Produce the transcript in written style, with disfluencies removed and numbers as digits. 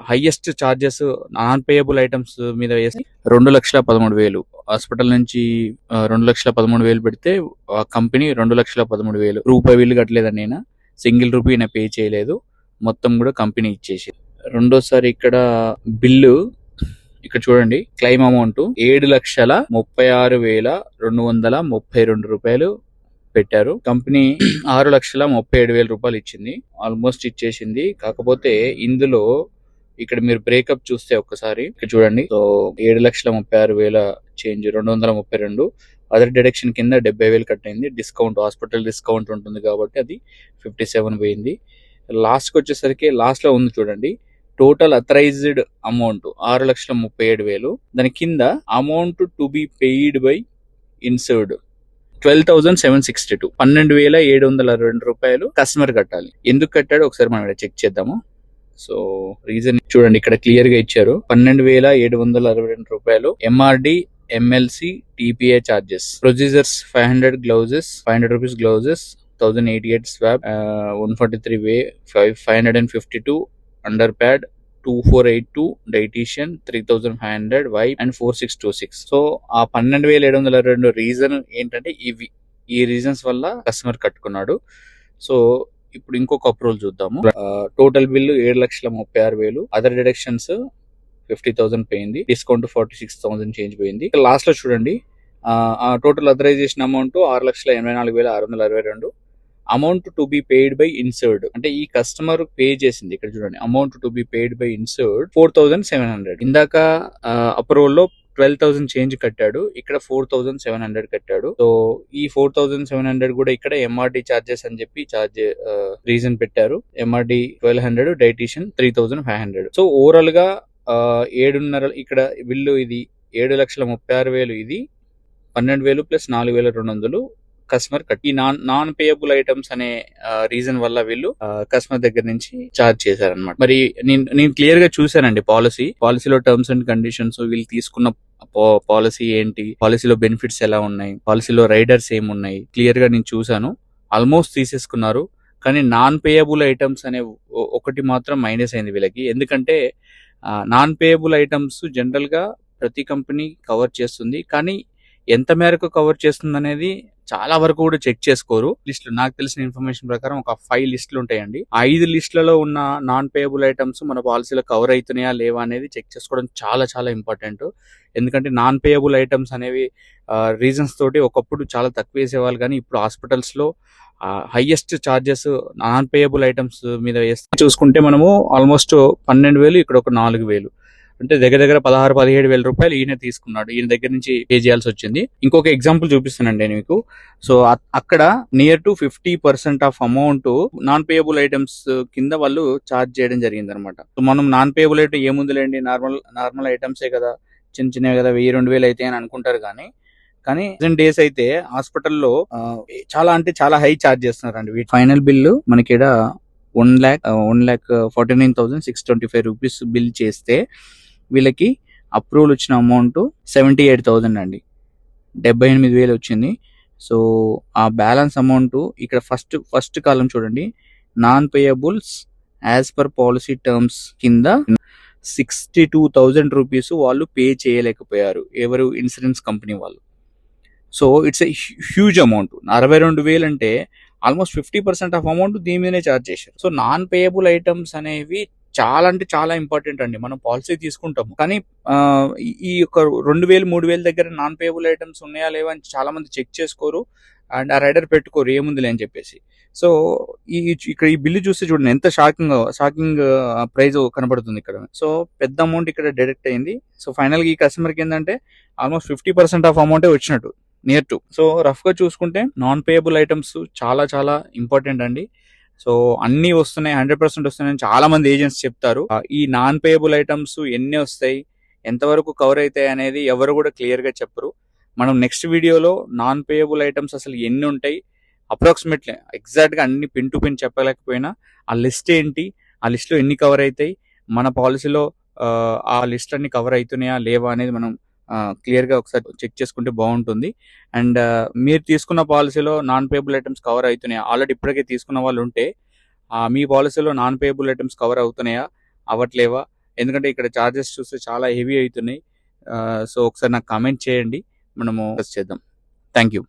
Highest charges non payable items మీద వేసి 2,13,000 hospital నుంచి 2,13,000 పెడితే ఆ కంపెనీ 2,13,000 రూపాయి బిల్లు కట్టలేదండి. నేను సింగిల్ రూపీ నేను పే చేయలేదు, మొత్తం కూడా కంపెనీ ఇచ్చేసి. రెండోసారి ఇక్కడ బిల్లు ఇక్కడ చూడండి, క్లెయిమ్ అమౌంట్ 7,36,232 రూపాయలు పెట్టారు. కంపెనీ 6,37,000 రూపాయలు ఇచ్చింది, ఆల్మోస్ట్ ఇచ్చేసింది. కాకపోతే ఇందులో ఇక్కడ మీరు బ్రేకప్ చూస్తే ఒక్కసారి ఇక్కడ చూడండి. సో 7,36,000 చేంజ్ 232, అదర్ డిడక్షన్ కింద 70,000 కట్ అయింది. డిస్కౌంట్, హాస్పిటల్ డిస్కౌంట్ ఉంటుంది కాబట్టి అది 57 పోయింది. లాస్ట్ కి వచ్చేసరికి లాస్ట్ లో ఉంది చూడండి, టోటల్ అథరైజ్డ్ అమౌంట్ 6,37,000. దాని కింద amount to be paid by insured 12,762, 12,762 రూపాయలు కస్టమర్ కట్టాలి. ఎందుకు కట్టాడు ఒకసారి మనం ఇక్కడ చెక్ చేద్దాము. సో రీజన్ చూడండి, ఇక్కడ క్లియర్ గా ఇచ్చారు. 12,762 రూపాయలు MRD, MLC, TPA charges, procedures 500 gloves, 500 rupees gloves, 1,088 swab, 143 వే, 552 under pad, 2,482 dietitian, 3,500 wipe and 4,626. So ఆ 12,762 రీజన్ ఏంటంటే ఈ రీజన్స్ వల్ల కస్టమర్ కట్టుకున్నాడు. సో ఇప్పుడు ఇంకొక అప్రూవల్ చూద్దాము. టోటల్ బిల్లు 7,36,000, అదర్ డిడక్షన్స్ 50,000 పోయింది, డిస్కౌంట్ 46,000 చేంజ్ పోయింది. లాస్ట్ లో చూడండి, ఆ total authorisation amount 6,84,662. Amount to be paid by insured అంటే ఈ కస్టమర్ పే చేసింది. ఇక్కడ చూడండి, amount to be paid by insured 4,700. ఇందాక అప్రూవల్ లో 12,000 చేంజ్ కట్టాడు, ఇక్కడ 4,700 కట్టాడు. సో ఈ 4,700 కూడా ఇక్కడ ఎంఆర్డి చార్జెస్ అని చెప్పి రీజన్ పెట్టారు. MRD 1,200, dietitian 3,500. సో ఓవరాల్ గా 7.5 ఇక్కడ బిల్లు ఇది 7,36,000, ఇది 12,000 ప్లస్ 4,200 కస్టమర్ కట్. ఈ నాన్ పేయబుల్ ఐటమ్స్ అనే రీజన్ వల్ల వీళ్ళు కస్టమర్ దగ్గర నుంచి చార్జ్ చేశారనమాట. మరి నేను క్లియర్ గా చూసానండి పాలసీలో టర్మ్స్ అండ్ కండిషన్స్, వీళ్ళు తీసుకున్న పాలసీ ఏంటి, పాలసీలో బెనిఫిట్స్ ఎలా ఉన్నాయి, పాలసీలో రైడర్స్ ఏమున్నాయి, క్లియర్ గా నేను చూసాను. ఆల్మోస్ట్ తీసేసుకున్నారు. కానీ నాన్ పేయబుల్ ఐటమ్స్ అనే ఒకటి మాత్రం మైనస్ అయింది వీళ్ళకి. ఎందుకంటే నాన్ పేయబుల్ ఐటమ్స్ జనరల్ గా ప్రతి కంపెనీ కవర్ చేస్తుంది, కానీ ఎంత మేరకు కవర్ చేస్తుంది అనేది చాలా వరకు కూడా చెక్ చేసుకోరు. లిస్టులు నాకు తెలిసిన ఇన్ఫర్మేషన్ ప్రకారం ఒక 5 లిస్టులు ఉంటాయండి. 5 లిస్టులలో ఉన్న నాన్ పేయబుల్ ఐటమ్స్ మన పాలసీలో కవర్ అవుతున్నాయా లేవా అనేది చెక్ చేసుకోవడం చాలా చాలా ఇంపార్టెంట్. ఎందుకంటే నాన్ పేయబుల్ ఐటమ్స్ అనేవి రీజన్స్ తోటి ఒకప్పుడు చాలా తక్కువ వేసేవాళ్ళు, కానీ ఇప్పుడు హాస్పిటల్స్ లో highest charges non payable items మీద వేస్తే చూసుకుంటే మనము ఆల్మోస్ట్ 12,000, ఇక్కడ ఒక 4,000, అంటే దగ్గర దగ్గర 16,000-17,000 రూపాయలు ఈయన తీసుకున్నాడు. ఈయన దగ్గర నుంచి పే చేయాల్సి వచ్చింది. ఇంకొక ఎగ్జాంపుల్ చూపిస్తానండి మీకు. సో అక్కడ near to 50% of amount non payable items కింద వాళ్ళు ఛార్జ్ చేయడం జరిగింది అనమాట. సో మనం నాన్ పేయబుల్ ఐటమ్ ఏముందిలేండి, నార్మల్ ఐటమ్సే కదా, చిన్నవే కదా, 1,000-2,000 అయితే అని అనుకుంటారు. కానీ డేస్ అయితే హాస్పిటల్లో చాలా అంటే చాలా హై ఛార్జ్ చేస్తున్నారండి. ఫైనల్ బిల్లు మనకి ఇక్కడ 1,49,625 రూపీస్ బిల్ చేస్తే వీళ్ళకి అప్రూవల్ వచ్చిన అమౌంట్ 78,000 అండి, 78,000 వచ్చింది. సో ఆ బ్యాలెన్స్ అమౌంట్ ఇక్కడ ఫస్ట్ కాలం చూడండి, non payables as per policy terms కింద 62,000 రూపీస్ వాళ్ళు పే చేయలేకపోయారు, ఎవరు, ఇన్సూరెన్స్ కంపెనీ వాళ్ళు. So it's a huge amount. 62,000 అంటే ఆల్మోస్ట్ 50% ఆఫ్ అమౌంట్ దీని మీదనే ఛార్జ్ చేశారు. సో నాన్ పేయబుల్ ఐటమ్స్ అనేవి చాలా అంటే చాలా ఇంపార్టెంట్ అండి. మనం పాలసీ తీసుకుంటాము, కానీ ఈ యొక్క 2,000-3,000 దగ్గర నాన్ పేయబుల్ ఐటమ్స్ ఉన్నాయా లేవా అని చాలా మంది చెక్ చేసుకోరు, అండ్ ఆ రైడర్ పెట్టుకోరు ఏముందిలే అని చెప్పేసి. సో ఇక్కడ ఈ బిల్లు చూస్తే చూడండి, ఎంత షాకింగ్ ప్రైజ్ కనబడుతుంది ఇక్కడ. సో పెద్ద అమౌంట్ ఇక్కడ డిడక్ట్ అయింది. సో ఫైనల్ గా ఈ కస్టమర్ కి ఏంటంటే ఆల్మోస్ట్ 50% ఆఫ్ అమౌంటే వచ్చినట్టు, నియర్ టు. సో రఫ్ గా చూసుకుంటే నాన్ పేయబుల్ ఐటమ్స్ చాలా చాలా ఇంపార్టెంట్ అండి. సో అన్ని వస్తున్నాయి, 100% వస్తున్నాయని చాలా మంది ఏజెంట్స్ చెప్తారు. ఈ నాన్ పేయబుల్ ఐటమ్స్ ఎన్ని వస్తాయి, ఎంతవరకు కవర్ అవుతాయి అనేది ఎవరు కూడా క్లియర్ గా చెప్పరు. మనం నెక్స్ట్ వీడియోలో నాన్ పేయబుల్ ఐటమ్స్ అసలు ఎన్ని ఉంటాయి, అప్రాక్సిమేట్లీ ఎగ్జాక్ట్ గా అన్ని పిన్ టు పిన్ చెప్పలేకపోయినా ఆ లిస్ట్ ఏంటి, ఆ లిస్ట్ లో ఎన్ని కవర్ అవుతాయి, మన పాలసీలో ఆ లిస్ట్ అన్ని కవర్ అవుతున్నాయా లేవా అనేది మనం క్లియర్ గా ఒకసారి చెక్ చేసుకుంటే బాగుంటుంది. అండ్ మీరు తీసుకున్న పాలసీలో నాన్ పేయబుల్ ఐటమ్స్ కవర్ అవుతున్నాయా, ఆల్రెడీ ఇప్పటికే తీసుకున్న వాళ్ళు ఉంటే మీ పాలసీలో నాన్ పేయబుల్ ఐటమ్స్ కవర్ అవుతున్నాయా అవ్వట్లేవా ఎందుకంటే ఇక్కడ చార్జెస్ చూస్తే చాలా హెవీ అవుతున్నాయి. సో ఒకసారి నాకు కామెంట్ చేయండి, మనము చేద్దాం. Thank you.